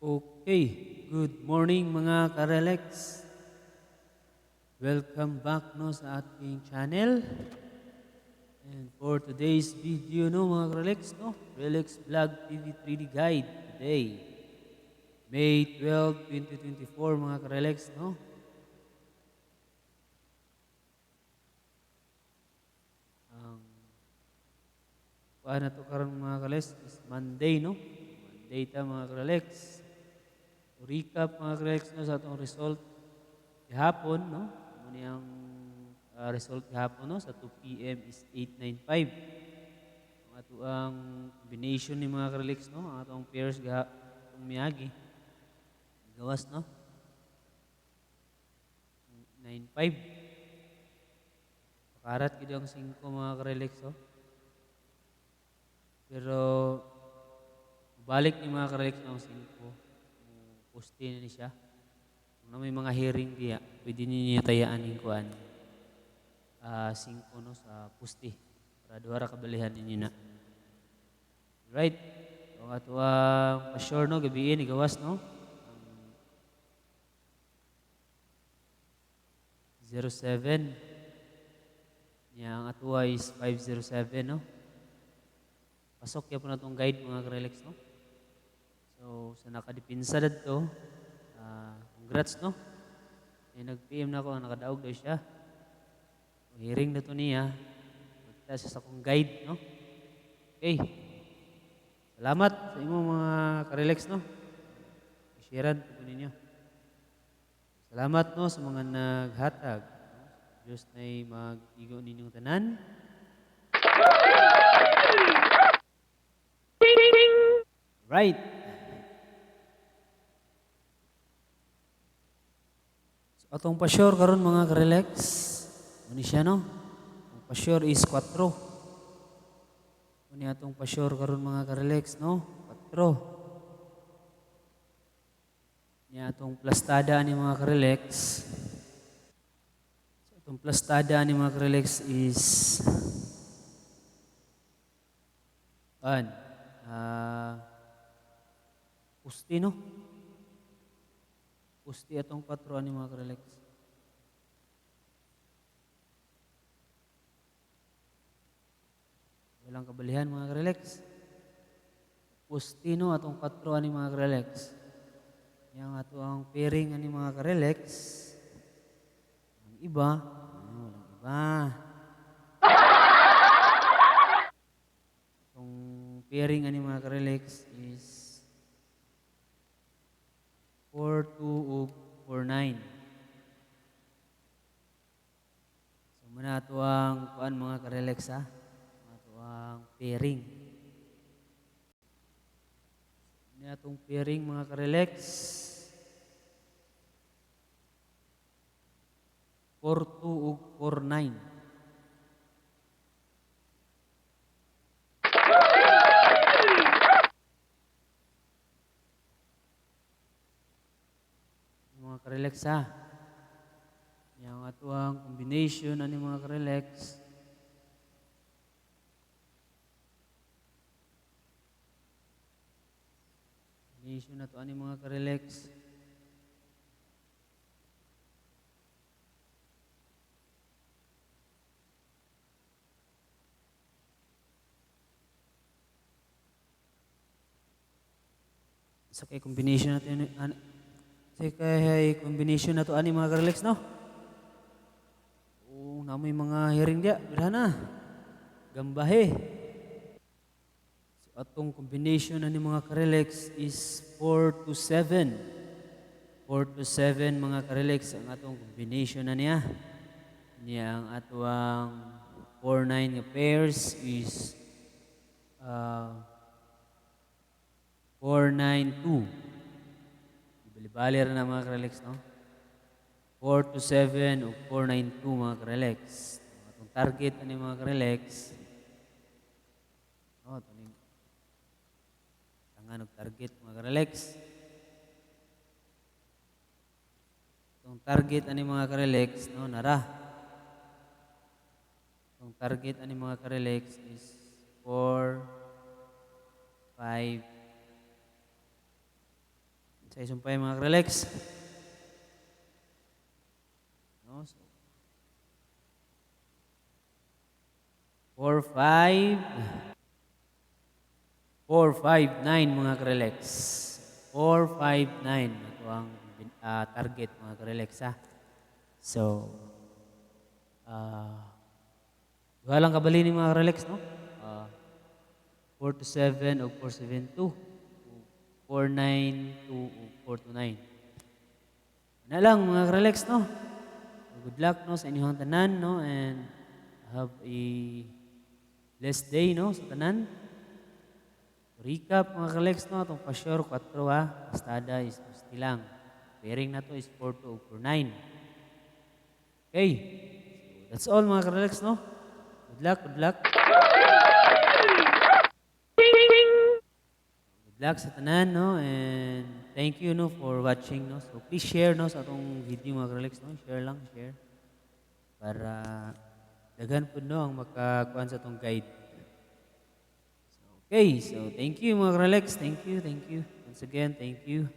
Okay, good morning mga ka-relax. Welcome back no sa ating channel. And for today's video no mga ka-relax no, Relax Vlog TV 3D Guide today. May 12, 2024 mga ka-relax no. Ang paano to karon mga ka-relax is Monday no. Monday ta mga ka-relax. Recap mga ka-relax no sa atong result gihapon no. Muna ang result gihapon no sa 2 p.m. is 895. Ang ato ang combination ni mga ka-relax no, ang atong pairs atong miyagi gawas no 95. Pakarat gid ang 5 mga ka-relax no. Pero balik ni mga ka-relax no ang 5. Poste na ni siya. Kung may mga hearing diya, pwede ninyo tayaan yung kuan. 5 no sa pusti para duha ra kabalihan ninyo na. Right. So ato ang pa-sure no gabi ni gawas no. Ang 07 niya ang ato is 507 no. Pasok ya po na itong guide mga ka-relax no. So sa nakadipinsa dadto, congrats no. Nag-PM na ako, nakadaog daw siya. Hearing na to niya. Magkita siya sa akong guide, no? Okay. Salamat sa inyo mga ka-relax, no? I-sharean po ninyo. Salamat, no, sa mga naghatag. No? Diyos na'y mag-igo ninyong tanan. Right. So, atong pa-sure karon mga ka-relax. Ano siya no? Ang pa-sure is 4. Ano atong pa-sure karon mga ka-relax no? 4. Niya atong plastada ni mga ka-relax. So, atong plastada ni mga ka-relax is pusti no? Pusti atong 4 ni mga ka-relax. Walang kabalihan mga ka-relax. Pustino atong 4 ani mga ka-relax. Yang ato ang pairing ani mga ka-relax. Ang iba, walang iba. Atong pairing ani mga ka-relax is 42 ug 49. So muna ato ang kuan mga ka-relax ha. Ang pairing. Ini atong pairing mga ka-relax. 42 ug 49. Mga ka-relax ha. Yang ato ang combination ani mga ka-relax. Combination na to ani mga ka-relax. Sa kay combination natin sa kay combination na to ani mga ka-relax no. Namoy mga hearing dia, birana. Gambahe. So atong combination ani mga ka-relax is 4 to 7. 4 to 7 mga ka-relax ang atong combination na niya. Niya ang atong 4-9 nga pairs is 4-9-2. Ibali-bali rin na mga ka-relax, no? 4 to 7 o 4-9-2 mga ka-relax. Atong target ani mga ka-relax. No, tuning tangan og target mga ka-relax. Itong target ani mga ka-relax, no, nara. Itong target ani mga ka-relax is 4, 5, Sa isumpay mga relax. No, so 4, 5, 4, 5, 9 mga relax. 4, 5, 9. Ito ang target mga relax ha. So, duha lang kabali ni mga relax no. 4 to 7 o 4, 7, 2. 4, 9, 2 o 4 to 9. Na lang mga relax no. Good luck no sa inyong tanan no and have a blessed day no sa tanan. Recap mga relax no atong pa-sure 4 ha. Pastada is lang. Pairing na to is 4 to 4, 9. Okay. So that's all mga relax no. Good luck, good luck. Good luck sa tanan no and thank you no for watching no. So please share no sa atong video mga relax no. Share lang, share. Para daghan po no ang makakuan sa atong guide. So, okay, so thank you mga relax. Thank you, thank you. Once again, thank you.